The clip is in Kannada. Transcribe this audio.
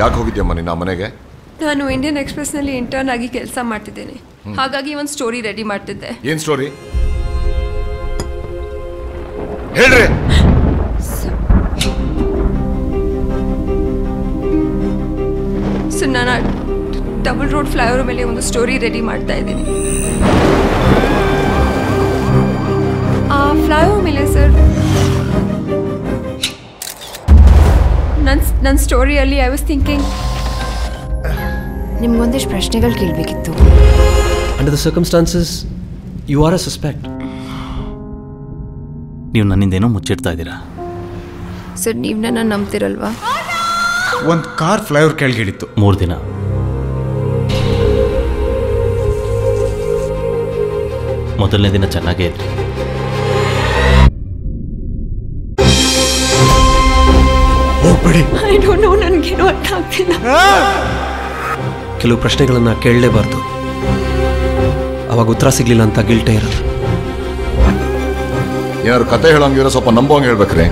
ಯಾಕೆ ಹೋಗಿದ್ಯಮ್ಮ ನೀನು ಆ ಮನೆಗೆ? ನಾನು ಇಂಡಿಯನ್ ಎಕ್ಸ್‌ಪ್ರೆಸ್‌ನಲ್ಲಿ ಇಂಟರ್ನ್ ಆಗಿ ಕೆಲಸ ಮಾಡ್ತಿದ್ದೇನೆ. ಹಾಗಾಗಿ ಒಂದು ಸ್ಟೋರಿ ರೆಡಿ ಮಾಡ್ತಿದ್ದೆ. ಏನು ಸ್ಟೋರಿ ಹೇಳ್ರಿ. ಸರ್, ನಾನು ಡಬಲ್ ರೋಡ್ ಫ್ಲೈಓವರ್ ಮೇಲೆ ಒಂದು ಸ್ಟೋರಿ ರೆಡಿ ಮಾಡ್ತಾ ಇದ್ದೀನಿ. ಆ ಫ್ಲೈಓವರ್ ಮೇಲೆ ಸರ್ ನನ್ನ ಸ್ಟೋರಿಯಲ್ಲಿ ಐ ವಾಸ್ ಥಿಂಕಿಂಗ್. ನಿಮ್ಗೊಂದಿಷ್ಟು ಪ್ರಶ್ನೆಗಳು ಕೇಳಬೇಕಿತ್ತು. Under the circumstances you are a suspect. ನೀವು ನನ್ನಿಂದೇನೋ ಮುಚ್ಚಿಡ್ತಾ ಇದ್ದೀರಾ ಸರ್. ನೀವು ನನ್ನ ನಂಬ್ತಿರಲ್ವಾ? ಒಂದು ಕಾರ್ ಫ್ಲೈಓವರ್ ಕೆಳಗಿಳಿತ್ತು. 3 ದಿನ. ಮೊದಲನೇ ದಿನ ಚೆನ್ನಾಗೇ ಇದ್ರಿ. ಹೋಗ್ಬೇಡಿ. ಐ ಡೋಂಟ್ ನೋ, ನನಗೇನು ಅರ್ಥ ಆಗ್ತಿಲ್ಲ. ಕೆಲವು ಪ್ರಶ್ನೆಗಳನ್ನು ಕೇಳಲೇಬಾರ್ದು. ಅವಾಗ ಉತ್ತರ ಸಿಗ್ಲಿಲ್ಲ ಅಂತ ಗಿಲ್ಟೇ ಇರೋದು. ಏನಾದ್ರು ಕತೆ ಹೇಳೋಂಗಿದ್ರೆ ಸ್ವಲ್ಪ ನಂಬೋಂಗೆ ಹೇಳ್ಬೇಕ್ರಿ.